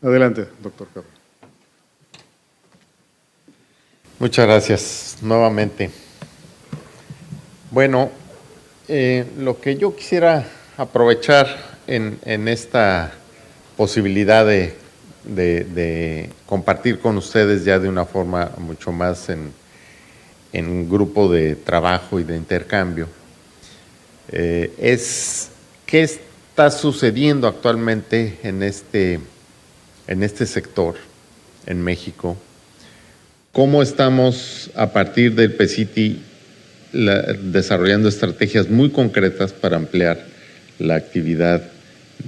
Adelante, doctor Carlos. Muchas gracias nuevamente. Bueno, lo que yo quisiera aprovechar en esta posibilidad de compartir con ustedes ya de una forma mucho más en un grupo de trabajo y de intercambio, es qué está sucediendo actualmente en este sector en México, cómo estamos a partir del PECITI desarrollando estrategias muy concretas para ampliar la actividad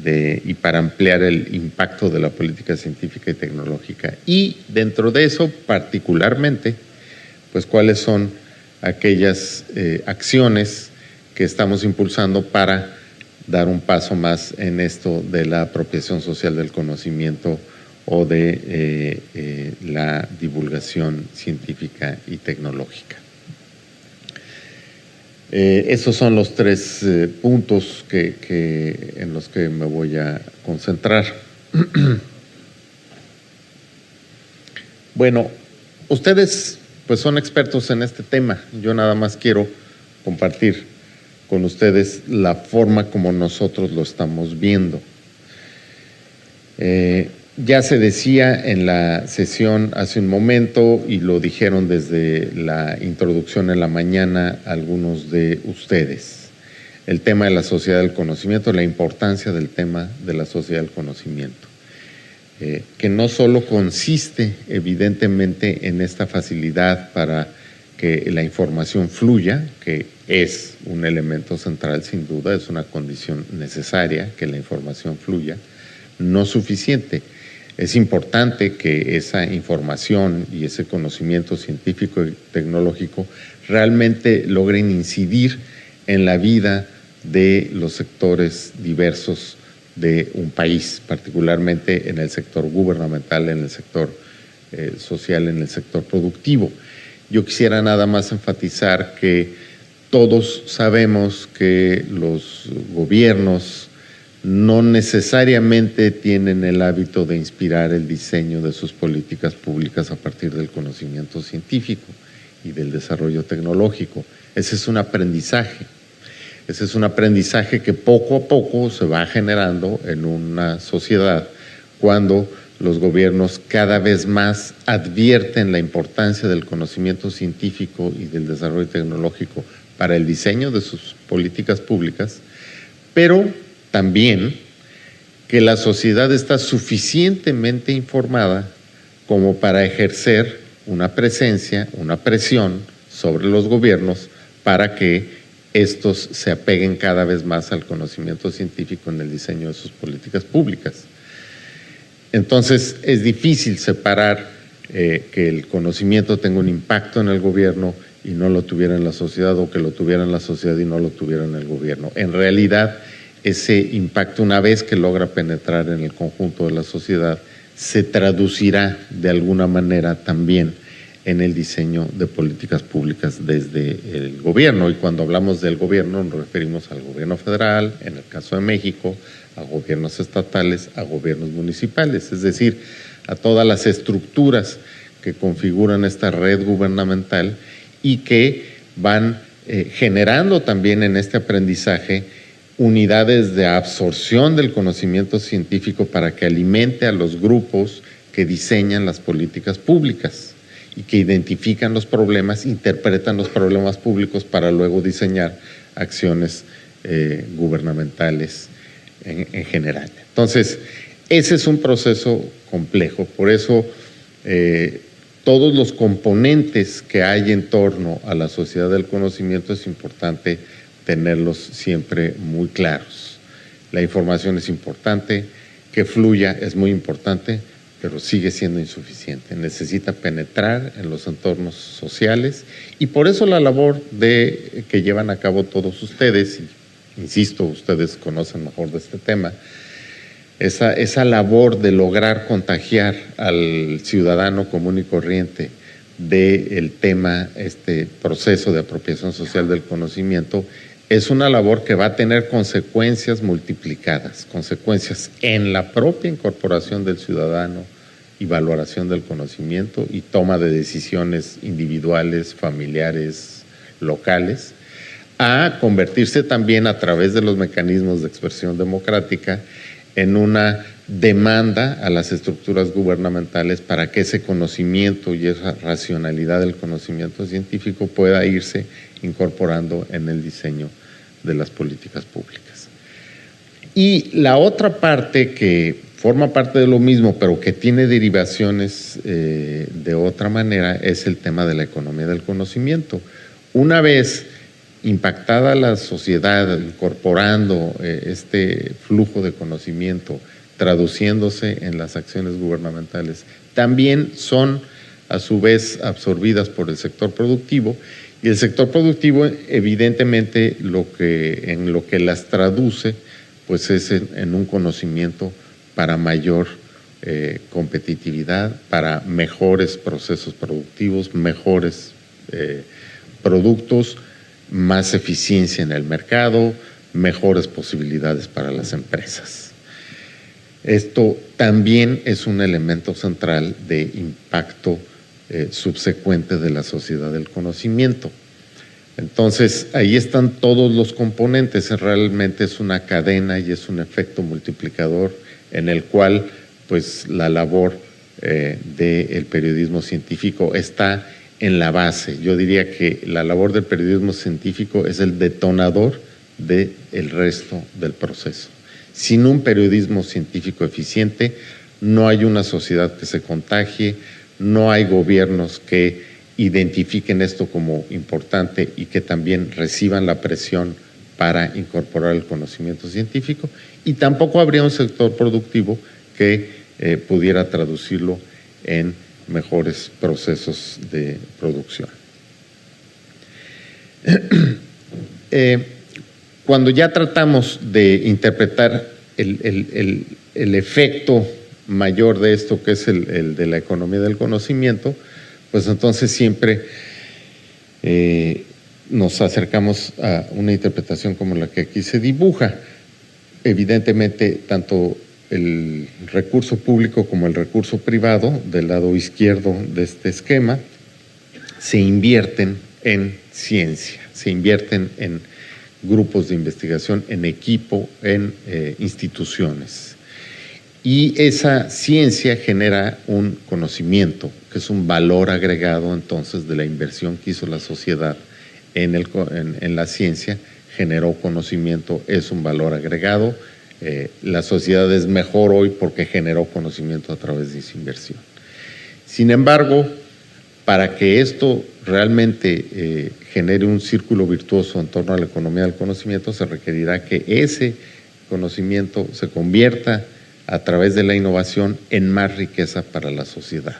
y para ampliar el impacto de la política científica y tecnológica. Y dentro de eso, particularmente, pues cuáles son aquellas acciones que estamos impulsando para dar un paso más en esto de la apropiación social del conocimiento o de la divulgación científica y tecnológica. Esos son los tres puntos en los que me voy a concentrar. Bueno, ustedes pues son expertos en este tema. Yo nada más quiero compartir con ustedes la forma como nosotros lo estamos viendo. Ya se decía en la sesión hace un momento y lo dijeron desde la introducción en la mañana algunos de ustedes, el tema de la sociedad del conocimiento, la importancia del tema de la sociedad del conocimiento, que no solo consiste evidentemente en esta facilidad para que la información fluya, que es un elemento central sin duda, es una condición necesaria que la información fluya, no suficiente. Es importante que esa información y ese conocimiento científico y tecnológico realmente logren incidir en la vida de los sectores diversos de un país, particularmente en el sector gubernamental, en el sector social, en el sector productivo. Yo quisiera nada más enfatizar que todos sabemos que los gobiernos no necesariamente tienen el hábito de inspirar el diseño de sus políticas públicas a partir del conocimiento científico y del desarrollo tecnológico. Ese es un aprendizaje. Ese es un aprendizaje que poco a poco se va generando en una sociedad cuando los gobiernos cada vez más advierten la importancia del conocimiento científico y del desarrollo tecnológico para el diseño de sus políticas públicas, pero también que la sociedad está suficientemente informada como para ejercer una presencia, una presión sobre los gobiernos para que estos se apeguen cada vez más al conocimiento científico en el diseño de sus políticas públicas. Entonces, es difícil separar que el conocimiento tenga un impacto en el gobierno y no lo tuviera en la sociedad, o que lo tuviera en la sociedad y no lo tuviera en el gobierno. En realidad, ese impacto, una vez que logra penetrar en el conjunto de la sociedad, se traducirá de alguna manera también en el diseño de políticas públicas desde el gobierno. Y cuando hablamos del gobierno nos referimos al gobierno federal, en el caso de México, a gobiernos estatales, a gobiernos municipales, es decir, a todas las estructuras que configuran esta red gubernamental y que van generando también en este aprendizaje unidades de absorción del conocimiento científico para que alimente a los grupos que diseñan las políticas públicas y que identifican los problemas, interpretan los problemas públicos para luego diseñar acciones gubernamentales en general. Entonces, ese es un proceso complejo, por eso todos los componentes que hay en torno a la sociedad del conocimiento es importante tenerlos siempre muy claros. La información es importante, que fluya es muy importante, pero sigue siendo insuficiente. Necesita penetrar en los entornos sociales y por eso la labor que llevan a cabo todos ustedes, y insisto, ustedes conocen mejor de este tema, esa labor de lograr contagiar al ciudadano común y corriente del tema, este proceso de apropiación social del conocimiento, es una labor que va a tener consecuencias multiplicadas, consecuencias en la propia incorporación del ciudadano y valoración del conocimiento y toma de decisiones individuales, familiares, locales, a convertirse también a través de los mecanismos de expresión democrática en una demanda a las estructuras gubernamentales para que ese conocimiento y esa racionalidad del conocimiento científico pueda irse incorporando en el diseño de las políticas públicas. Y la otra parte que forma parte de lo mismo, pero que tiene derivaciones de otra manera, es el tema de la economía del conocimiento. Una vez impactada la sociedad, incorporando este flujo de conocimiento, traduciéndose en las acciones gubernamentales, también son a su vez absorbidas por el sector productivo, y el sector productivo evidentemente en lo que las traduce pues es en un conocimiento para mayor competitividad, para mejores procesos productivos, mejores productos, más eficiencia en el mercado, mejores posibilidades para las empresas. Esto también es un elemento central de impacto subsecuente de la sociedad del conocimiento. Entonces, ahí están todos los componentes, realmente es una cadena y es un efecto multiplicador en el cual pues la labor del periodismo científico está en la base. Yo diría que la labor del periodismo científico es el detonador del resto del proceso. Sin un periodismo científico eficiente, no hay una sociedad que se contagie, no hay gobiernos que identifiquen esto como importante y que también reciban la presión para incorporar el conocimiento científico, y tampoco habría un sector productivo que pudiera traducirlo en mejores procesos de producción. Cuando ya tratamos de interpretar el efecto mayor de esto, que es el de la economía del conocimiento, pues entonces siempre nos acercamos a una interpretación como la que aquí se dibuja. Evidentemente, tanto el recurso público como el recurso privado, del lado izquierdo de este esquema, se invierten en ciencia, se invierten en grupos de investigación, en equipo, en instituciones. Y esa ciencia genera un conocimiento, que es un valor agregado entonces de la inversión que hizo la sociedad en la ciencia, generó conocimiento, es un valor agregado. La sociedad es mejor hoy porque generó conocimiento a través de esa inversión. Sin embargo, para que esto realmente genere un círculo virtuoso en torno a la economía del conocimiento, se requerirá que ese conocimiento se convierta a través de la innovación en más riqueza para la sociedad.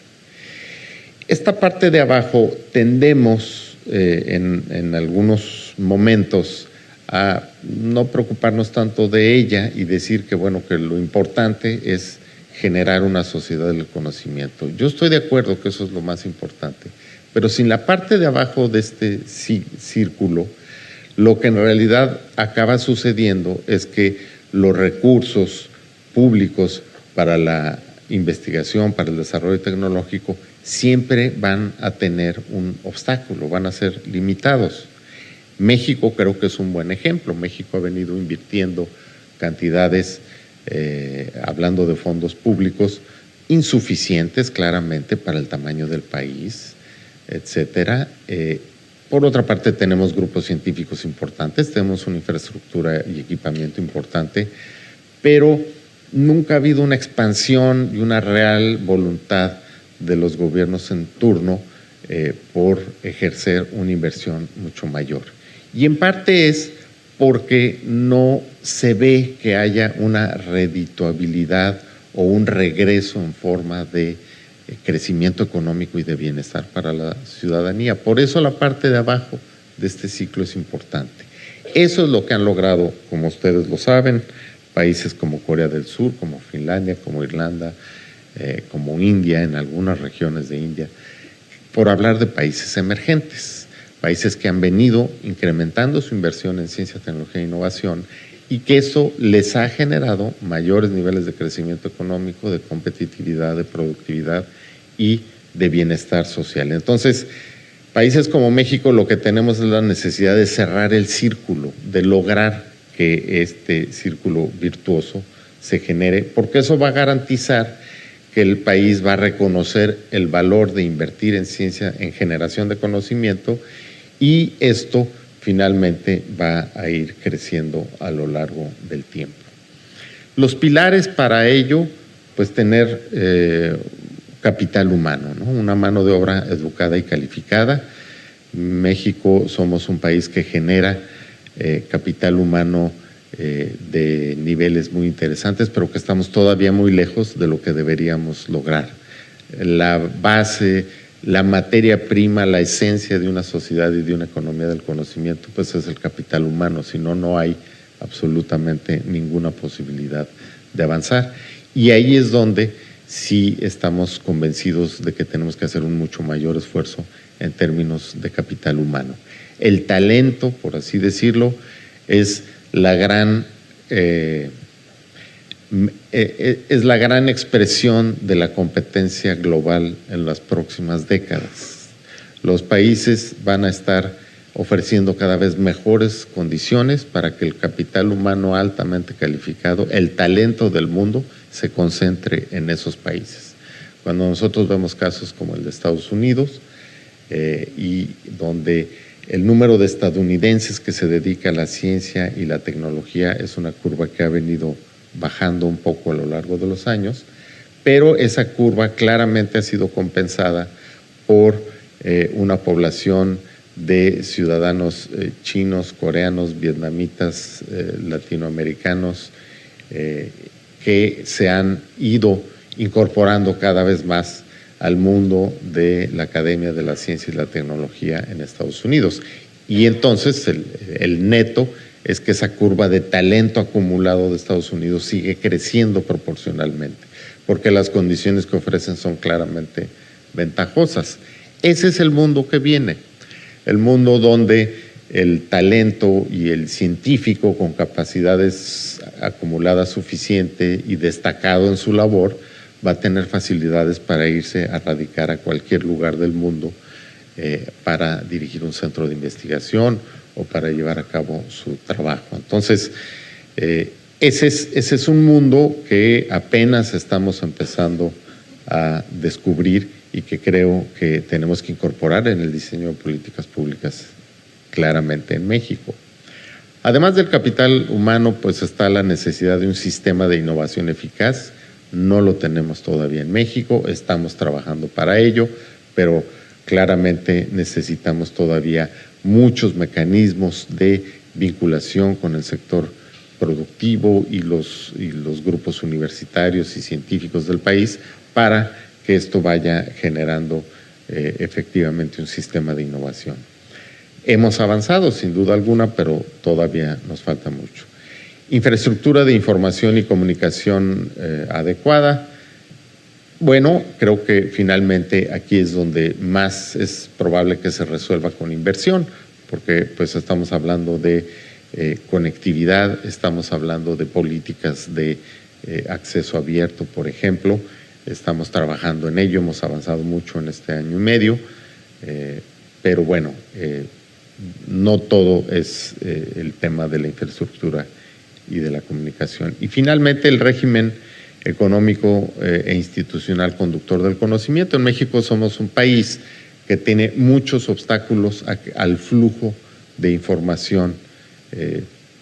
Esta parte de abajo tendemos en algunos momentos a no preocuparnos tanto de ella y decir que, bueno, que lo importante es generar una sociedad del conocimiento. Yo estoy de acuerdo que eso es lo más importante, pero sin la parte de abajo de este círculo, lo que en realidad acaba sucediendo es que los recursos públicos para la investigación, para el desarrollo tecnológico, siempre van a tener un obstáculo, van a ser limitados. México creo que es un buen ejemplo. México ha venido invirtiendo cantidades, hablando de fondos públicos, insuficientes claramente para el tamaño del país, etcétera. Por otra parte, tenemos grupos científicos importantes, tenemos una infraestructura y equipamiento importante, pero nunca ha habido una expansión y una real voluntad de los gobiernos en turno por ejercer una inversión mucho mayor. Y en parte es porque no se ve que haya una redituabilidad o un regreso en forma de crecimiento económico y de bienestar para la ciudadanía. Por eso la parte de abajo de este ciclo es importante. Eso es lo que han logrado, como ustedes lo saben, países como Corea del Sur, como Finlandia, como Irlanda, como India, en algunas regiones de India, por hablar de países emergentes. países que han venido incrementando su inversión en ciencia, tecnología e innovación, y que eso les ha generado mayores niveles de crecimiento económico, de competitividad, de productividad y de bienestar social. Entonces, países como México lo que tenemos es la necesidad de cerrar el círculo, de lograr que este círculo virtuoso se genere, porque eso va a garantizar que el país va a reconocer el valor de invertir en ciencia, en generación de conocimiento, y esto finalmente va a ir creciendo a lo largo del tiempo. Los pilares para ello, pues tener capital humano, ¿no? Una mano de obra educada y calificada. México somos un país que genera capital humano de niveles muy interesantes, pero que estamos todavía muy lejos de lo que deberíamos lograr. La base, la materia prima, la esencia de una sociedad y de una economía del conocimiento, pues es el capital humano, si no, no hay absolutamente ninguna posibilidad de avanzar. Y ahí es donde sí estamos convencidos de que tenemos que hacer un mucho mayor esfuerzo en términos de capital humano. El talento, por así decirlo, es la gran expresión de la competencia global en las próximas décadas. Los países van a estar ofreciendo cada vez mejores condiciones para que el capital humano altamente calificado, el talento del mundo, se concentre en esos países. Cuando nosotros vemos casos como el de Estados Unidos, y donde el número de estadounidenses que se dedica a la ciencia y la tecnología es una curva que ha venido bajando un poco a lo largo de los años, pero esa curva claramente ha sido compensada por una población de ciudadanos chinos, coreanos, vietnamitas, latinoamericanos, que se han ido incorporando cada vez más al mundo de la academia de la ciencia y la tecnología en Estados Unidos. Y entonces el neto es que esa curva de talento acumulado de Estados Unidos sigue creciendo proporcionalmente, porque las condiciones que ofrecen son claramente ventajosas. Ese es el mundo que viene, el mundo donde el talento y el científico con capacidades acumuladas suficiente y destacado en su labor va a tener facilidades para irse a radicar a cualquier lugar del mundo para dirigir un centro de investigación o para llevar a cabo su trabajo. Entonces, ese es un mundo que apenas estamos empezando a descubrir y que creo que tenemos que incorporar en el diseño de políticas públicas claramente en México. Además del capital humano, pues está la necesidad de un sistema de innovación eficaz. No lo tenemos todavía en México, estamos trabajando para ello, pero claramente necesitamos todavía muchos mecanismos de vinculación con el sector productivo y los grupos universitarios y científicos del país para que esto vaya generando efectivamente un sistema de innovación. Hemos avanzado sin duda alguna, pero todavía nos falta mucho. Infraestructura de información y comunicación adecuada. Bueno, creo que finalmente aquí es donde más es probable que se resuelva con inversión, porque pues estamos hablando de conectividad, estamos hablando de políticas de acceso abierto, por ejemplo. Estamos trabajando en ello, hemos avanzado mucho en este año y medio, pero bueno, no todo es el tema de la infraestructura y de la comunicación. Y finalmente el régimen económico e institucional conductor del conocimiento. En México somos un país que tiene muchos obstáculos al flujo de información.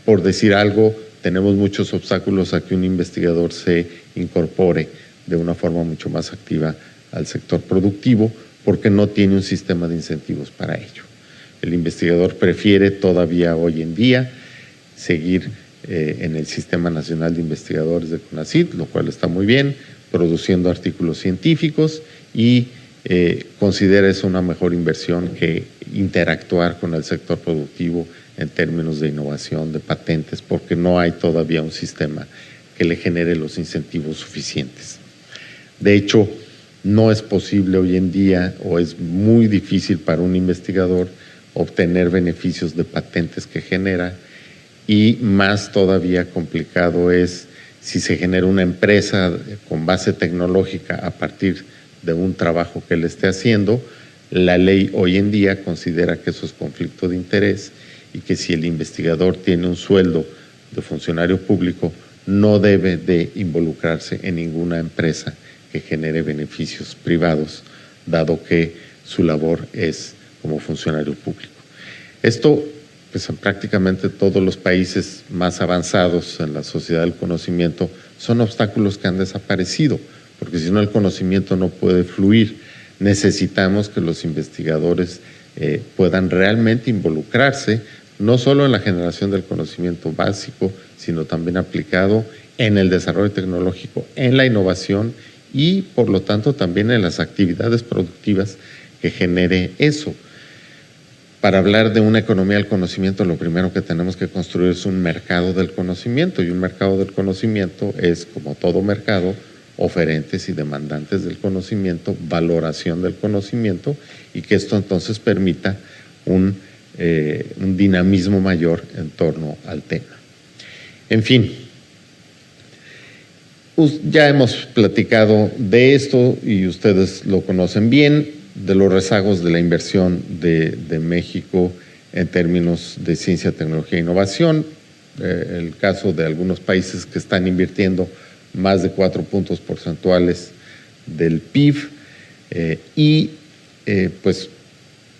Por decir algo, tenemos muchos obstáculos a que un investigador se incorpore de una forma mucho más activa al sector productivo porque no tiene un sistema de incentivos para ello. El investigador prefiere todavía hoy en día seguir en el Sistema Nacional de Investigadores de CONACYT, lo cual está muy bien, produciendo artículos científicos y considera eso una mejor inversión que interactuar con el sector productivo en términos de innovación, de patentes, porque no hay todavía un sistema que le genere los incentivos suficientes. De hecho, no es posible hoy en día o es muy difícil para un investigador obtener beneficios de patentes que genera, y más todavía complicado es si se genera una empresa con base tecnológica a partir de un trabajo que él esté haciendo. La ley hoy en día considera que eso es conflicto de interés y que si el investigador tiene un sueldo de funcionario público, no debe de involucrarse en ninguna empresa que genere beneficios privados, dado que su labor es como funcionario público. Esto, pues en prácticamente todos los países más avanzados en la sociedad del conocimiento, son obstáculos que han desaparecido, porque si no el conocimiento no puede fluir. Necesitamos que los investigadores puedan realmente involucrarse, no solo en la generación del conocimiento básico, sino también aplicado en el desarrollo tecnológico, en la innovación y, por lo tanto, también en las actividades productivas que genere eso. Para hablar de una economía del conocimiento, lo primero que tenemos que construir es un mercado del conocimiento, y un mercado del conocimiento es, como todo mercado, oferentes y demandantes del conocimiento, valoración del conocimiento, y que esto entonces permita un dinamismo mayor en torno al tema. En fin, ya hemos platicado de esto y ustedes lo conocen bien, de los rezagos de la inversión de México en términos de ciencia, tecnología e innovación. El caso de algunos países que están invirtiendo más de 4 puntos porcentuales del PIB pues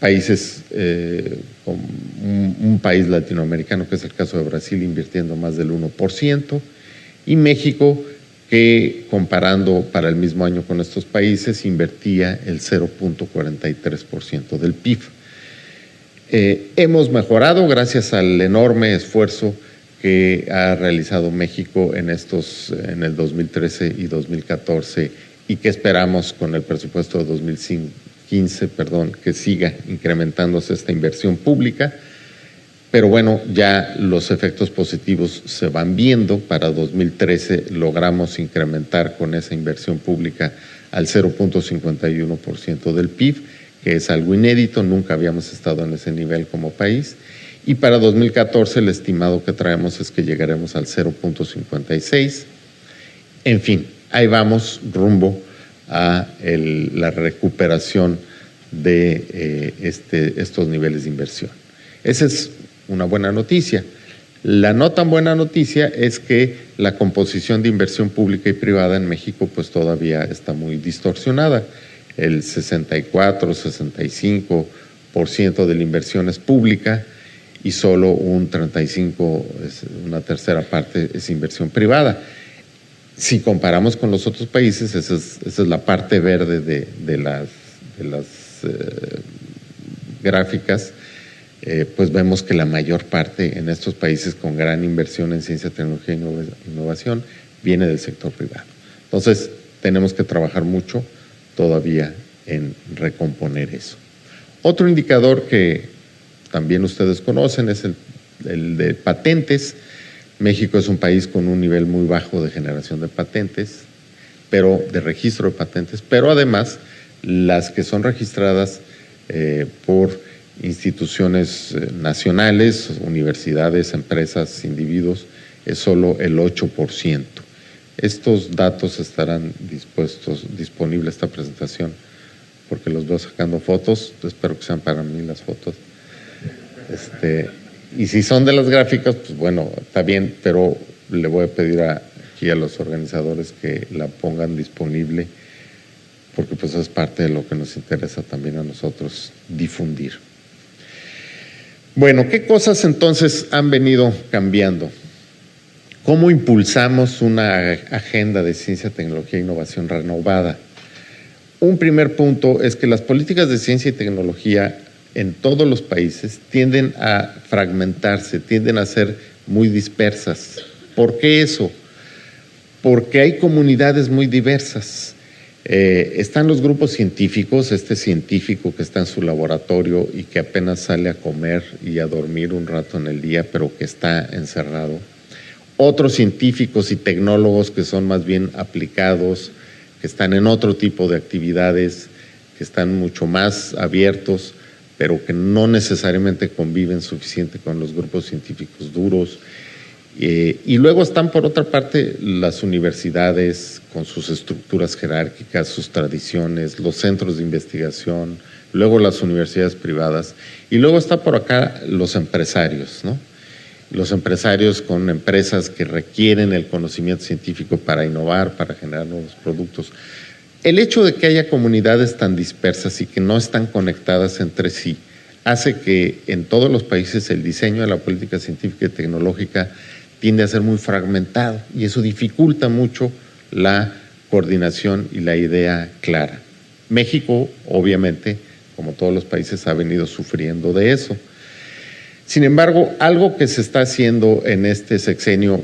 países como un país latinoamericano, que es el caso de Brasil, invirtiendo más del 1%, y México, que comparando para el mismo año con estos países, invertía el 0.43% del PIB. Hemos mejorado gracias al enorme esfuerzo que ha realizado México en el 2013 y 2014, y que esperamos con el presupuesto de 2015, que siga incrementándose esta inversión pública. Pero bueno, ya los efectos positivos se van viendo. Para 2013 logramos incrementar con esa inversión pública al 0.51% del PIB, que es algo inédito, nunca habíamos estado en ese nivel como país. Y para 2014 el estimado que traemos es que llegaremos al 0.56. En fin, ahí vamos rumbo a la recuperación de estos niveles de inversión. Esa es una buena noticia. La no tan buena noticia es que la composición de inversión pública y privada en México pues todavía está muy distorsionada. El 64-65% de la inversión es pública y solo un 35%, una tercera parte, es inversión privada. Si comparamos con los otros países, esa es la parte verde de las gráficas, pues vemos que la mayor parte en estos países con gran inversión en ciencia, tecnología e innovación viene del sector privado. Entonces, tenemos que trabajar mucho todavía en recomponer eso. Otro indicador que también ustedes conocen es el de patentes. México es un país con un nivel muy bajo de generación de patentes, pero de registro de patentes, pero además las que son registradas por instituciones nacionales, universidades, empresas, individuos, es solo el 8%. Estos datos estarán disponibles esta presentación, porque los veo sacando fotos, espero que sean para mí las fotos. Y si son de las gráficas, pues bueno, está bien, pero le voy a pedir aquí a los organizadores que la pongan disponible, porque pues es parte de lo que nos interesa también a nosotros difundir. Bueno, ¿qué cosas entonces han venido cambiando? ¿Cómo impulsamos una agenda de ciencia, tecnología e innovación renovada? Un primer punto es que las políticas de ciencia y tecnología en todos los países tienden a fragmentarse, tienden a ser muy dispersas. ¿Por qué eso? Porque hay comunidades muy diversas. Están los grupos científicos, este científico que está en su laboratorio y que apenas sale a comer y a dormir un rato en el día, pero que está encerrado. Otros científicos y tecnólogos que son más bien aplicados, que están en otro tipo de actividades, que están mucho más abiertos, pero que no necesariamente conviven suficiente con los grupos científicos duros. Y luego están, por otra parte, las universidades con sus estructuras jerárquicas, sus tradiciones, los centros de investigación, luego las universidades privadas, y luego está por acá los empresarios, ¿no? Los empresarios con empresas que requieren el conocimiento científico para innovar, para generar nuevos productos. El hecho de que haya comunidades tan dispersas y que no están conectadas entre sí hace que en todos los países el diseño de la política científica y tecnológica tiende a ser muy fragmentado y eso dificulta mucho la coordinación y la idea clara. México, obviamente, como todos los países, ha venido sufriendo de eso. Sin embargo, algo que se está haciendo en este sexenio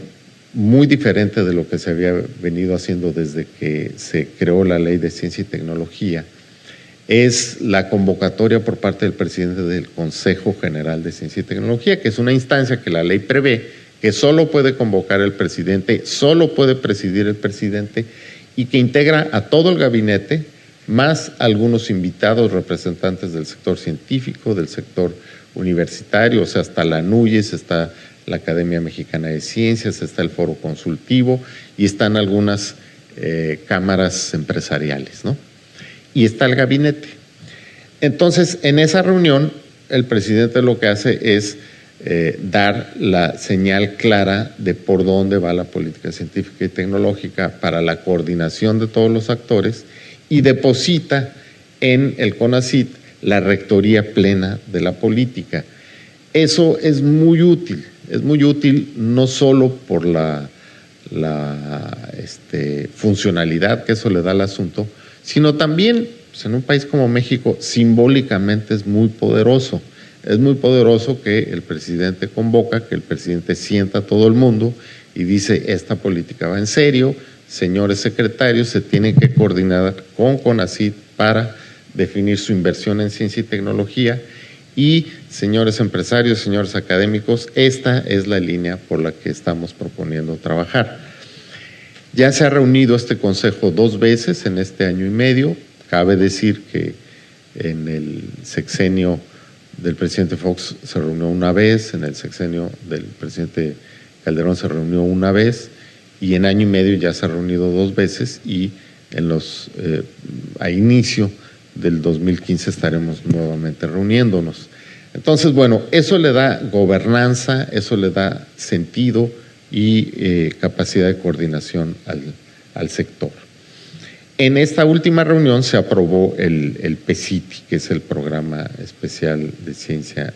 muy diferente de lo que se había venido haciendo desde que se creó la Ley de Ciencia y Tecnología es la convocatoria por parte del presidente del Consejo General de Ciencia y Tecnología, que es una instancia que la ley prevé que solo puede convocar el presidente, solo puede presidir el presidente y que integra a todo el gabinete, más algunos invitados representantes del sector científico, del sector universitario, o sea, está la NUYES, está la Academia Mexicana de Ciencias, está el Foro Consultivo y están algunas cámaras empresariales, ¿no? Y está el gabinete. Entonces, en esa reunión, el presidente lo que hace es dar la señal clara de por dónde va la política científica y tecnológica para la coordinación de todos los actores y deposita en el CONACYT la rectoría plena de la política. Eso es muy útil no solo por la funcionalidad que eso le da al asunto, sino también, pues, en un país como México, simbólicamente es muy poderoso. Es muy poderoso que el presidente convoca, que el presidente sienta a todo el mundo y dice, esta política va en serio, señores secretarios, se tienen que coordinar con CONACYT para definir su inversión en ciencia y tecnología y, señores empresarios, señores académicos, esta es la línea por la que estamos proponiendo trabajar. Ya se ha reunido este consejo 2 veces en este año y medio. Cabe decir que en el sexenio del presidente Fox se reunió una vez, en el sexenio del presidente Calderón se reunió una vez y en año y medio ya se ha reunido 2 veces y a inicio del 2015 estaremos nuevamente reuniéndonos. Entonces, bueno, eso le da gobernanza, eso le da sentido y capacidad de coordinación al sector. En esta última reunión se aprobó el PECITI, que es el Programa Especial de Ciencia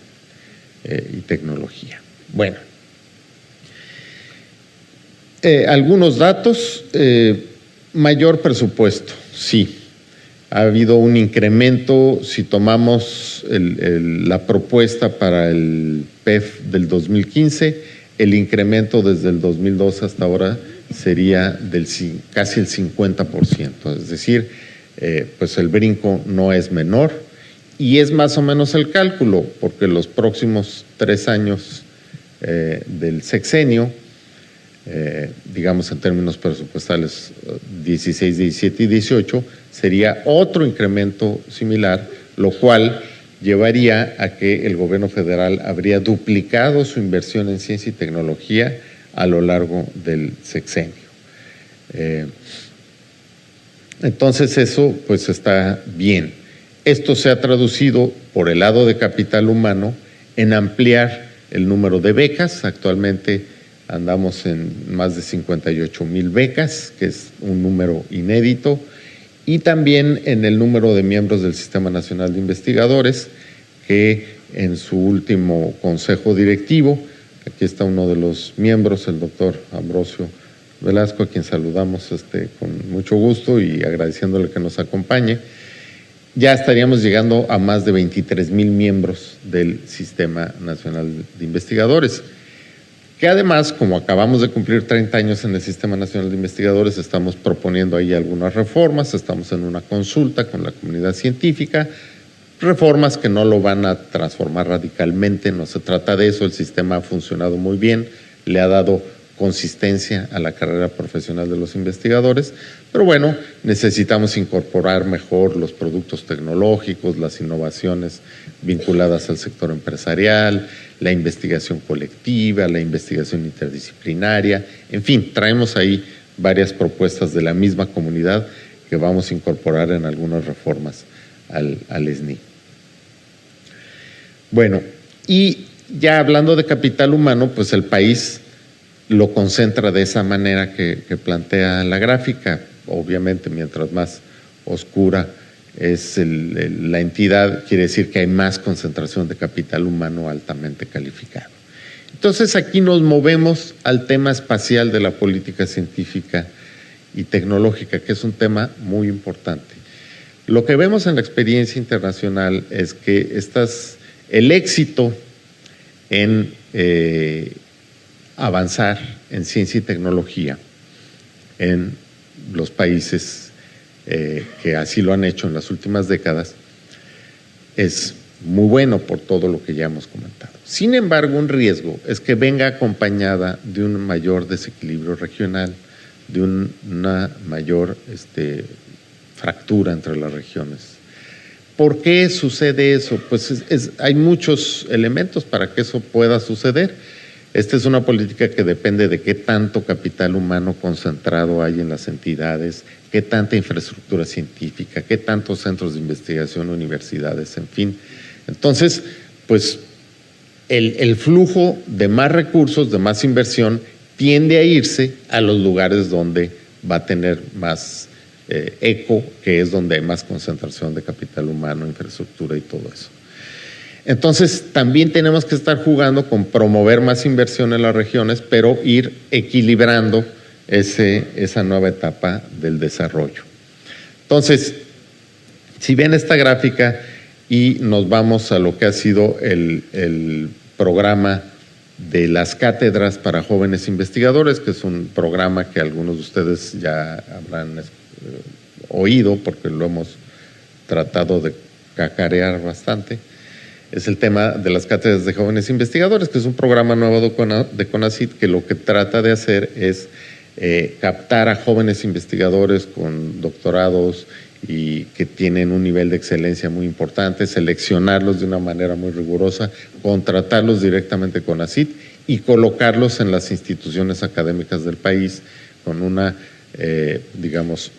y Tecnología. Bueno, algunos datos, mayor presupuesto, sí. Ha habido un incremento, si tomamos la propuesta para el PEF del 2015, el incremento desde el 2002 hasta ahora sería casi el 50%, es decir, pues el brinco no es menor y es más o menos el cálculo, porque los próximos 3 años del sexenio, digamos en términos presupuestales 16, 17 y 18, sería otro incremento similar, lo cual llevaría a que el gobierno federal habría duplicado su inversión en ciencia y tecnología a lo largo del sexenio. Entonces eso pues está bien. Esto se ha traducido por el lado de capital humano en ampliar el número de becas. Actualmente andamos en más de 58,000 becas, que es un número inédito, y también en el número de miembros del Sistema Nacional de Investigadores, que en su último consejo directivo, aquí está uno de los miembros, el doctor Ambrosio Velasco, a quien saludamos con mucho gusto y agradeciéndole que nos acompañe, ya estaríamos llegando a más de 23,000 miembros del Sistema Nacional de Investigadores, que además, como acabamos de cumplir 30 años en el Sistema Nacional de Investigadores, estamos proponiendo ahí algunas reformas, estamos en una consulta con la comunidad científica, reformas que no lo van a transformar radicalmente, no se trata de eso, el sistema ha funcionado muy bien, le ha dado consistencia a la carrera profesional de los investigadores, pero bueno, necesitamos incorporar mejor los productos tecnológicos, las innovaciones vinculadas al sector empresarial, la investigación colectiva, la investigación interdisciplinaria, en fin, traemos ahí varias propuestas de la misma comunidad que vamos a incorporar en algunas reformas al SNI. Bueno, y ya hablando de capital humano, pues el país lo concentra de esa manera que plantea la gráfica. Obviamente, mientras más oscura es la entidad, quiere decir que hay más concentración de capital humano altamente calificado. Entonces, aquí nos movemos al tema espacial de la política científica y tecnológica, que es un tema muy importante. Lo que vemos en la experiencia internacional es que el éxito en avanzar en ciencia y tecnología en los países que así lo han hecho en las últimas décadas es muy bueno por todo lo que ya hemos comentado. Sin embargo, un riesgo es que venga acompañada de un mayor desequilibrio regional, de una mayor fractura entre las regiones. ¿Por qué sucede eso? Pues hay muchos elementos para que eso pueda suceder. Esta es una política que depende de qué tanto capital humano concentrado hay en las entidades, qué tanta infraestructura científica, qué tantos centros de investigación, universidades, en fin. Entonces, pues el flujo de más recursos, de más inversión, tiende a irse a los lugares donde va a tener más eco, que es donde hay más concentración de capital humano, infraestructura y todo eso. Entonces, también tenemos que estar jugando con promover más inversión en las regiones, pero ir equilibrando esa nueva etapa del desarrollo. Entonces, si ven esta gráfica y nos vamos a lo que ha sido el programa de las cátedras para jóvenes investigadores, que es un programa que algunos de ustedes ya habrán oído porque lo hemos tratado de cacarear bastante. Es el tema de las cátedras de jóvenes investigadores, que es un programa nuevo de CONACYT que lo que trata de hacer es captar a jóvenes investigadores con doctorados y que tienen un nivel de excelencia muy importante, seleccionarlos de una manera muy rigurosa, contratarlos directamente con CONACYT y colocarlos en las instituciones académicas del país con una,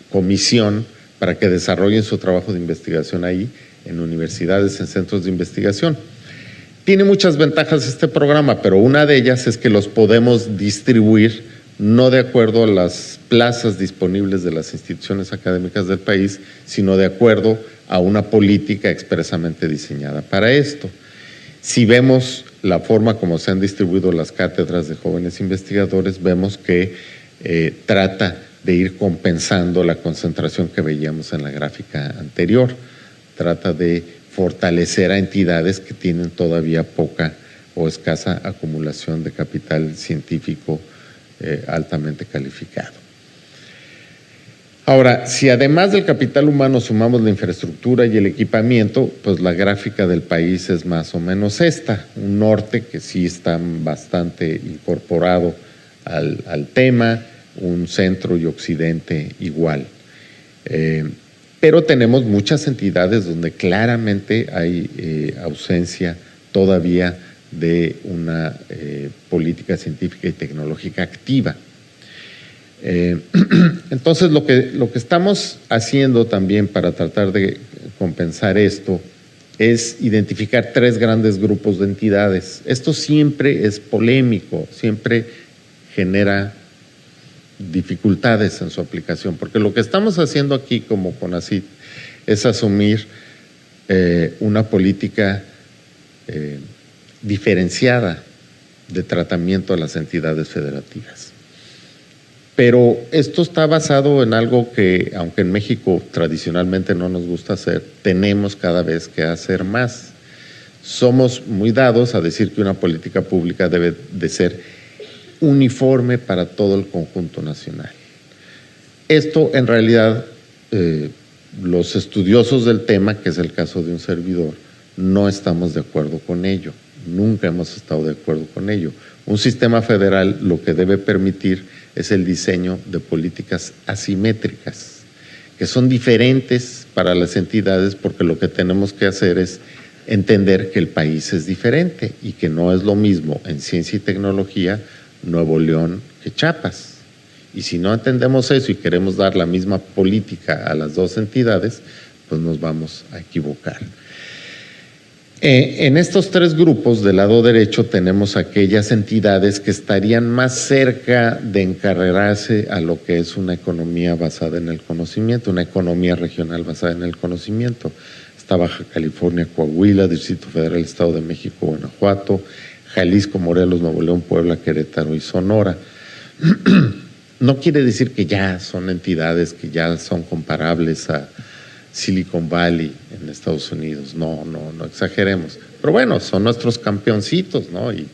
comisión para que desarrollen su trabajo de investigación ahí, en universidades, en centros de investigación. Tiene muchas ventajas este programa, pero una de ellas es que los podemos distribuir no de acuerdo a las plazas disponibles de las instituciones académicas del país, sino de acuerdo a una política expresamente diseñada para esto. Si vemos la forma como se han distribuido las cátedras de jóvenes investigadores, vemos que trata de ir compensando la concentración que veíamos en la gráfica anterior. Trata de fortalecer a entidades que tienen todavía poca o escasa acumulación de capital científico altamente calificado. Ahora, si además del capital humano sumamos la infraestructura y el equipamiento, pues la gráfica del país es más o menos esta, un norte que sí está bastante incorporado al tema, un centro y occidente igual. Pero tenemos muchas entidades donde claramente hay ausencia todavía de una política científica y tecnológica activa. Entonces, lo que estamos haciendo también para tratar de compensar esto es identificar 3 grandes grupos de entidades. Esto siempre es polémico, siempre genera dificultades en su aplicación, porque lo que estamos haciendo aquí como CONACYT es asumir una política diferenciada de tratamiento a las entidades federativas. Pero esto está basado en algo que, aunque en México tradicionalmente no nos gusta hacer, tenemos cada vez que hacer más. Somos muy dados a decir que una política pública debe de ser uniforme para todo el conjunto nacional. Esto, en realidad, los estudiosos del tema, que es el caso de un servidor, no estamos de acuerdo con ello. Nunca hemos estado de acuerdo con ello. Un sistema federal lo que debe permitir es el diseño de políticas asimétricas, que son diferentes para las entidades, porque lo que tenemos que hacer es entender que el país es diferente y que no es lo mismo en ciencia y tecnología Nuevo León que Chiapas. Y si no entendemos eso y queremos dar la misma política a las dos entidades, pues nos vamos a equivocar. En estos tres grupos del lado derecho tenemos aquellas entidades que estarían más cerca de encarrerarse a lo que es una economía basada en el conocimiento, una economía regional basada en el conocimiento. Está Baja California, Coahuila, Distrito Federal, Estado de México, Guanajuato, Jalisco, Morelos, Nuevo León, Puebla, Querétaro y Sonora. No quiere decir que ya son entidades que ya son comparables a Silicon Valley en Estados Unidos, no exageremos, pero bueno, son nuestros campeoncitos, ¿no? Y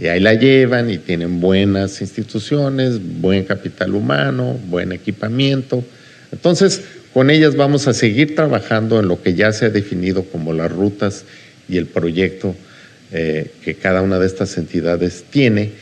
ahí la llevan y tienen buenas instituciones, buen capital humano, buen equipamiento. Entonces, con ellas vamos a seguir trabajando en lo que ya se ha definido como las rutas y el proyecto que cada una de estas entidades tiene,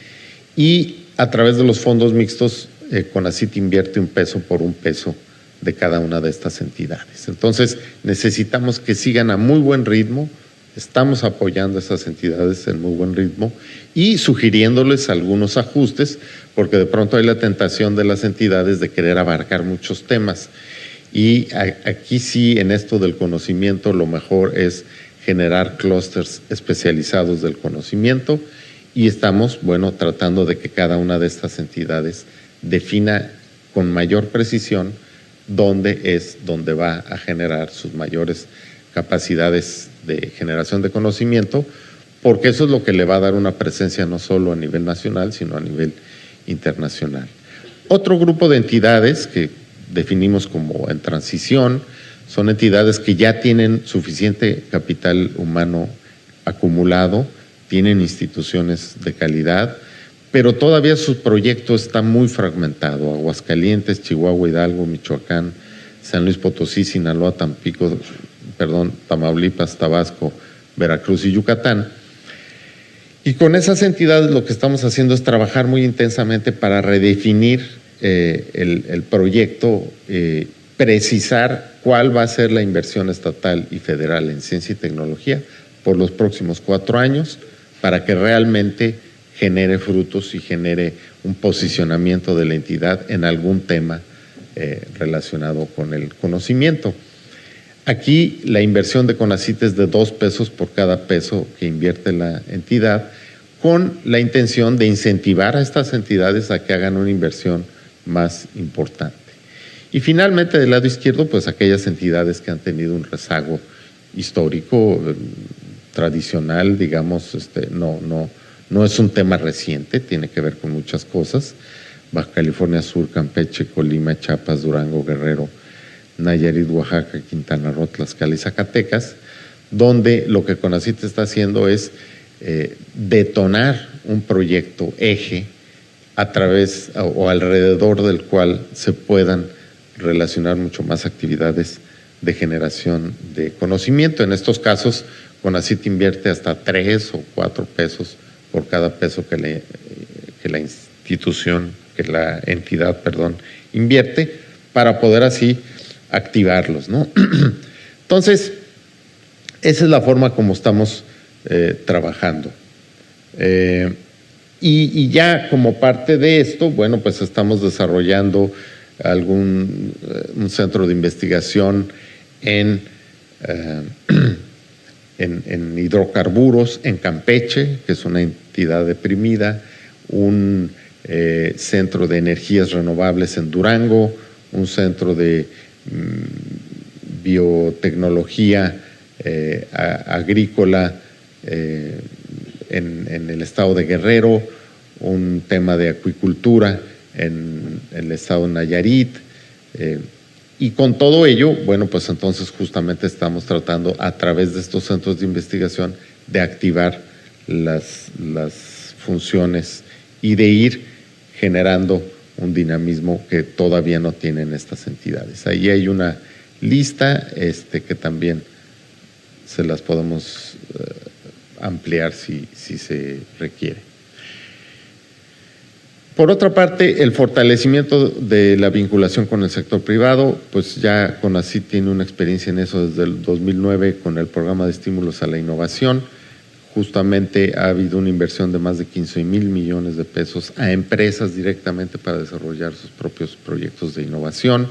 y a través de los fondos mixtos, CONACYT invierte un peso por un peso de cada una de estas entidades. Entonces, necesitamos que sigan a muy buen ritmo, estamos apoyando a estas entidades en muy buen ritmo y sugiriéndoles algunos ajustes, porque de pronto hay la tentación de las entidades de querer abarcar muchos temas. Y aquí sí, en esto del conocimiento, lo mejor es generar clústeres especializados del conocimiento, y estamos, bueno, tratando de que cada una de estas entidades defina con mayor precisión dónde va a generar sus mayores capacidades de generación de conocimiento, porque eso es lo que le va a dar una presencia no solo a nivel nacional, sino a nivel internacional. Otro grupo de entidades que definimos como en transición son entidades que ya tienen suficiente capital humano acumulado, tienen instituciones de calidad, pero todavía su proyecto está muy fragmentado. Aguascalientes, Chihuahua, Hidalgo, Michoacán, San Luis Potosí, Sinaloa, Tamaulipas, Tabasco, Veracruz y Yucatán. Y con esas entidades lo que estamos haciendo es trabajar muy intensamente para redefinir el proyecto, precisar cuál va a ser la inversión estatal y federal en ciencia y tecnología por los próximos 4 años, para que realmente genere frutos y genere un posicionamiento de la entidad en algún tema relacionado con el conocimiento. Aquí la inversión de CONACYT es de 2 pesos por cada peso que invierte la entidad, con la intención de incentivar a estas entidades a que hagan una inversión más importante. Y finalmente, del lado izquierdo, pues aquellas entidades que han tenido un rezago histórico, tradicional, digamos, no es un tema reciente, tiene que ver con muchas cosas. Baja California Sur, Campeche, Colima, Chiapas, Durango, Guerrero, Nayarit, Oaxaca, Quintana Roo, Tlaxcala y Zacatecas, donde lo que CONACYT está haciendo es detonar un proyecto eje a través o alrededor del cual se puedan relacionar mucho más actividades de generación de conocimiento. En estos casos, CONACYT invierte hasta 3 o 4 pesos por cada peso que la entidad invierte, para poder así activarlos, ¿no? Entonces, esa es la forma como estamos trabajando. Y ya como parte de esto, bueno, pues estamos desarrollando un centro de investigación en hidrocarburos en Campeche, que es una entidad deprimida, un centro de energías renovables en Durango, un centro de biotecnología agrícola en el estado de Guerrero, un tema de acuicultura en el estado de Nayarit, y con todo ello, bueno, pues entonces justamente estamos tratando a través de estos centros de investigación de activar las funciones y de ir generando un dinamismo que todavía no tienen estas entidades. Ahí hay una lista que también se las podemos ampliar si se requiere. Por otra parte, el fortalecimiento de la vinculación con el sector privado, pues ya CONACYT tiene una experiencia en eso desde el 2009 con el programa de estímulos a la innovación. Justamente ha habido una inversión de más de 15,000 millones de pesos a empresas directamente para desarrollar sus propios proyectos de innovación.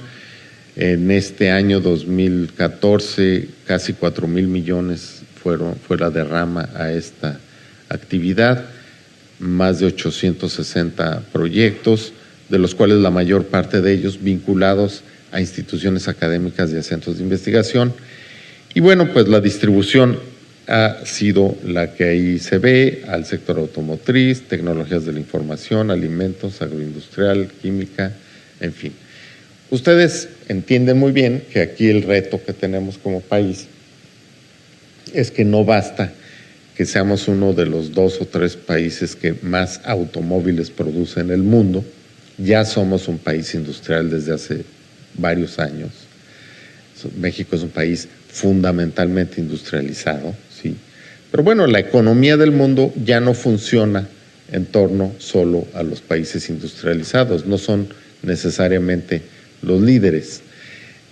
En este año 2014, casi 4,000 millones fue la derrama a esta actividad. Más de 860 proyectos, de los cuales la mayor parte de ellos vinculados a instituciones académicas y a centros de investigación. Y bueno, pues la distribución ha sido la que ahí se ve, al sector automotriz, tecnologías de la información, alimentos, agroindustrial, química, en fin. Ustedes entienden muy bien que aquí el reto que tenemos como país es que no basta que seamos uno de los 2 o 3 países que más automóviles produce en el mundo. Ya somos un país industrial desde hace varios años. México es un país fundamentalmente industrializado, ¿sí? Pero bueno, la economía del mundo ya no funciona en torno solo a los países industrializados, no son necesariamente los líderes.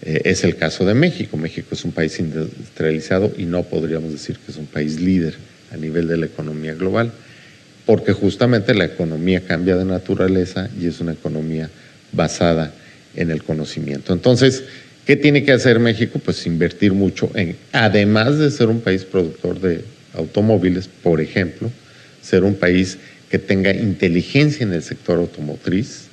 Es el caso de México. México es un país industrializado y no podríamos decir que es un país líder a nivel de la economía global, porque justamente la economía cambia de naturaleza y es una economía basada en el conocimiento. Entonces, ¿qué tiene que hacer México? Pues invertir mucho en, además de ser un país productor de automóviles, por ejemplo, ser un país que tenga inteligencia en el sector automotriz,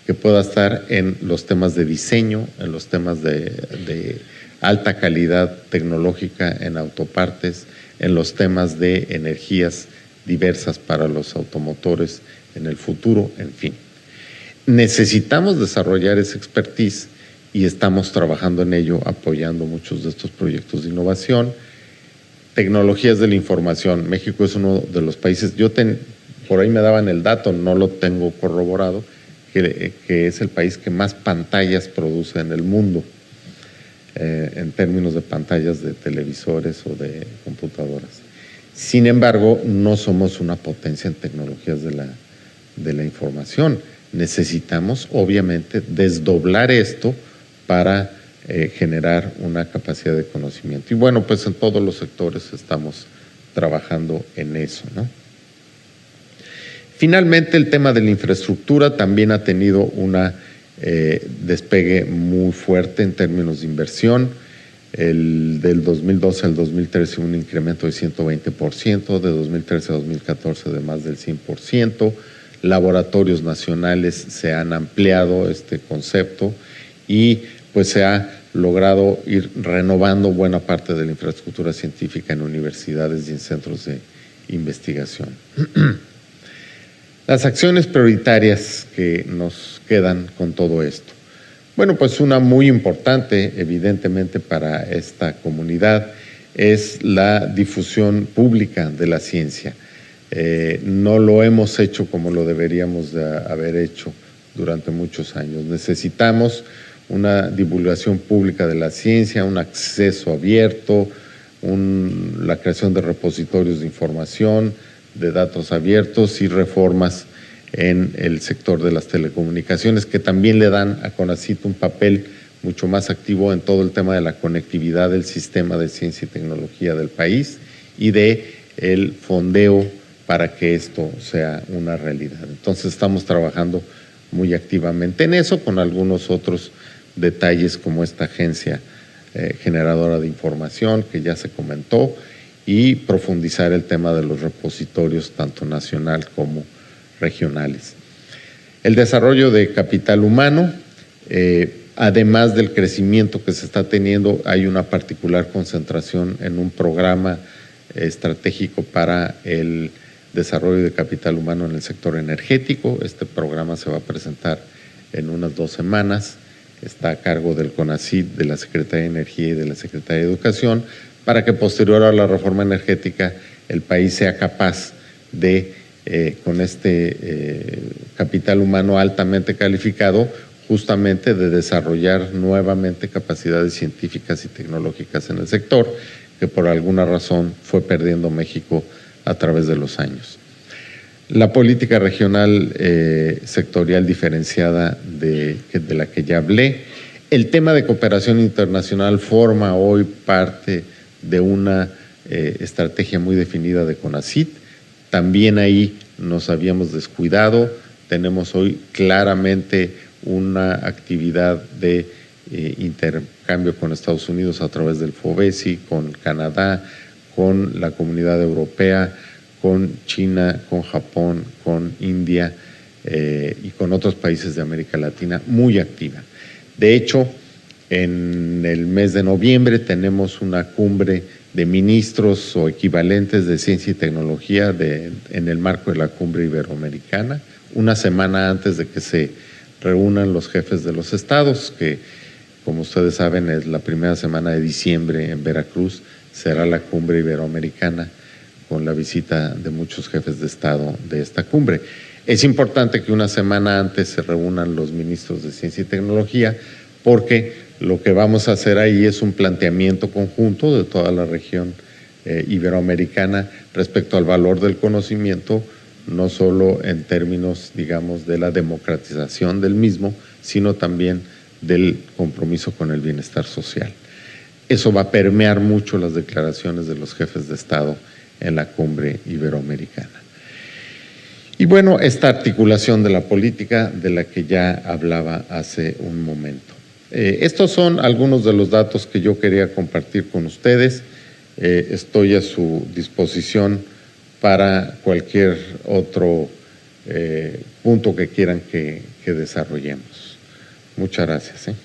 que pueda estar en los temas de diseño, en los temas de alta calidad tecnológica en autopartes, en los temas de energías diversas para los automotores en el futuro, en fin. Necesitamos desarrollar esa expertise y estamos trabajando en ello, apoyando muchos de estos proyectos de innovación. Tecnologías de la información. México es uno de los países, por ahí me daban el dato, no lo tengo corroborado, que es el país que más pantallas produce en el mundo, en términos de pantallas de televisores o de computadoras. Sin embargo, no somos una potencia en tecnologías de la información. Necesitamos, obviamente, desdoblar esto para generar una capacidad de conocimiento. Y bueno, pues en todos los sectores estamos trabajando en eso, ¿no? Finalmente, el tema de la infraestructura también ha tenido una despegue muy fuerte en términos de inversión. Del 2012 al 2013 un incremento de 120%, de 2013 a 2014 de más del 100%. Laboratorios nacionales se han ampliado este concepto y pues se ha logrado ir renovando buena parte de la infraestructura científica en universidades y en centros de investigación. Las acciones prioritarias que nos quedan con todo esto. Bueno, pues una muy importante, evidentemente, para esta comunidad es la difusión pública de la ciencia. No lo hemos hecho como lo deberíamos de haber hecho durante muchos años. Necesitamos una divulgación pública de la ciencia, un acceso abierto, la creación de repositorios de información, de datos abiertos y reformas en el sector de las telecomunicaciones, que también le dan a CONACYT un papel mucho más activo en todo el tema de la conectividad del sistema de ciencia y tecnología del país y de el fondeo para que esto sea una realidad. Entonces estamos trabajando muy activamente en eso, con algunos otros detalles como esta agencia generadora de información que ya se comentó, y profundizar el tema de los repositorios tanto nacional como regionales. El desarrollo de capital humano, además del crecimiento que se está teniendo, hay una particular concentración en un programa estratégico para el desarrollo de capital humano en el sector energético. Este programa se va a presentar en unas 2 semanas, está a cargo del CONACYT, de la Secretaría de Energía y de la Secretaría de Educación, para que posterior a la reforma energética el país sea capaz de, con este capital humano altamente calificado, justamente de desarrollar nuevamente capacidades científicas y tecnológicas en el sector, que por alguna razón fue perdiendo México a través de los años. La política regional sectorial diferenciada de la que ya hablé. El tema de cooperación internacional forma hoy parte de una estrategia muy definida de CONACYT. También ahí nos habíamos descuidado. Tenemos hoy claramente una actividad de intercambio con Estados Unidos a través del FOBESI, con Canadá, con la Comunidad Europea, con China, con Japón, con India y con otros países de América Latina, muy activa. De hecho, en el mes de noviembre tenemos una cumbre de ministros o equivalentes de ciencia y tecnología en el marco de la cumbre iberoamericana, una semana antes de que se reúnan los jefes de los estados, que como ustedes saben es la primera semana de diciembre en Veracruz, será la cumbre iberoamericana con la visita de muchos jefes de Estado de esta cumbre. Es importante que una semana antes se reúnan los ministros de Ciencia y Tecnología, porque lo que vamos a hacer ahí es un planteamiento conjunto de toda la región iberoamericana respecto al valor del conocimiento, no solo en términos, digamos, de la democratización del mismo, sino también del compromiso con el bienestar social. Eso va a permear mucho las declaraciones de los jefes de Estado en la cumbre iberoamericana. Y bueno, esta articulación de la política de la que ya hablaba hace un momento. Estos son algunos de los datos que yo quería compartir con ustedes. Estoy a su disposición para cualquier otro punto que quieran que desarrollemos. Muchas gracias.